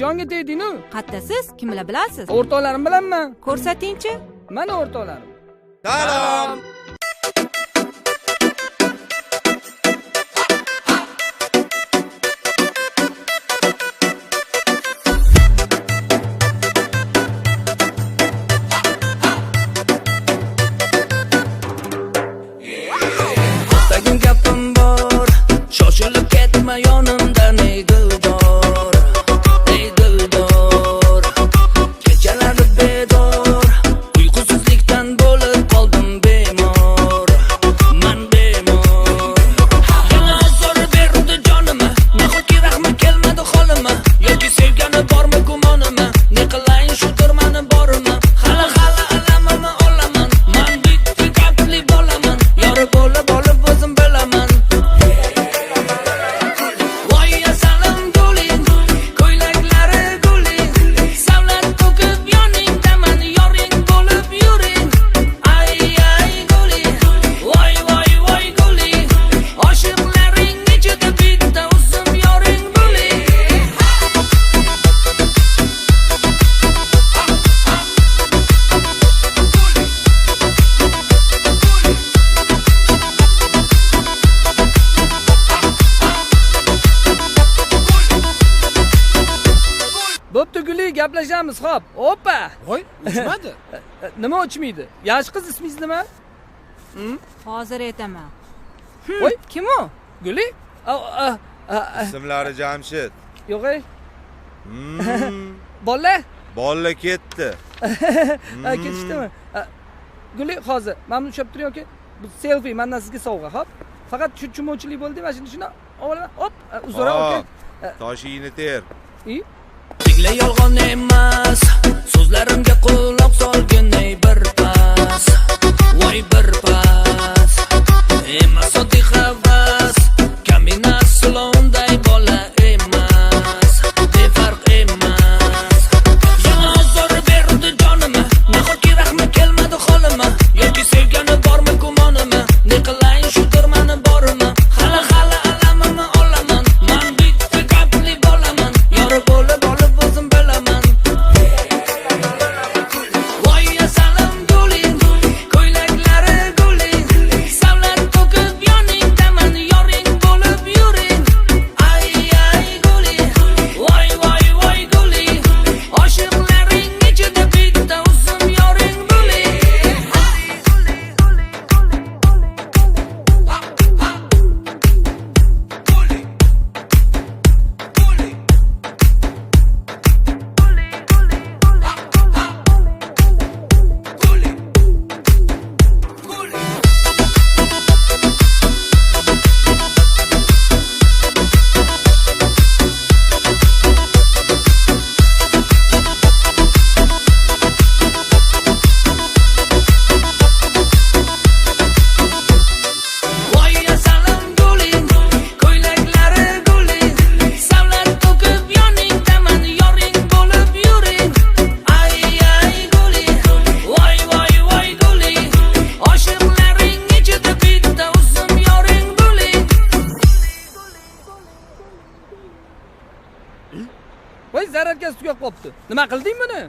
jonga tegding-ku. Qattasiz? Kimlar bilasiz? O'rtoqlarim bilanman. Ko'rsatingchi. Mana o'rtoqlarim. Salom. Tagin gapim bor, shoshilib ketma yonimdan ey dildor, ey dildor. Kechalari bedor, uyqusizlikdan bo'lib qoldim bemor, man bemor. Yana azor berdi jonima, nahotki rahmi kelmadi holima, yoki sevgani bormi gumonima, ne qilayin shu turmani borimi, hali alamimni olaman, man bitta gapli bo'laman, yori bo'lib o'zim bilaman. Voy asalim guling, ko'ylaklari guling, savlat to'kib yoningdaman, yoring bo'lib yuring. Ay guling, voy guling, oshiqlaring ichida bitta o'zim yoring bo'ling. Bo'pti Guli, gaplashamiz, xo'p. Oppa. Voy, uchmadi. Nima uchmaydi? Yosh qiz, ismingiz nima? Hozir aytaman. Voy, Kim u? Guli? Ismlari Jamshid. Yo'q ey. Bola? Bolla ketdi. Ketishdimi? Guli, hozir men buni ushlab turing yoki bu selfie mendan sizga sovg'a, xo'p? Faqat shu chumovchilik bo'ldi, mana shuni olaman. Hop, uzra, okey. Toshingni ter. Tingla yolg'on emas, so'zlarimga quloq solgin ey bir pas, voy bir pas. Emas oddiy havas, kamina salonday bola emas, befarq emas. Yana azor berdi jonima, nahotki rahmi kelmadi holima, yoki sevgani bormi gumonima, ne qilayin shu turmani borimi, hali alamimni olaman, man bitta gapli bo'laman, yori bo'lib o'zim bilaman. Voy asalim guling, ko'ylaklari guling, savlat to'kib yoningdaman, yoring bo'lib yuring. Ay guling, voy guling, oshiqlaring ichida bitta o'zim yoring bo'ling. Voy asalim guling, ko'ylaklari guling, savlat to'kib yoningdaman, yoring bo'lib yuring. Ay guling, voy guling, oshiqlaring ichida bitta o'zim yoring bo'ling. Voy, zararga tugab qolibdi. Nima qilding buni?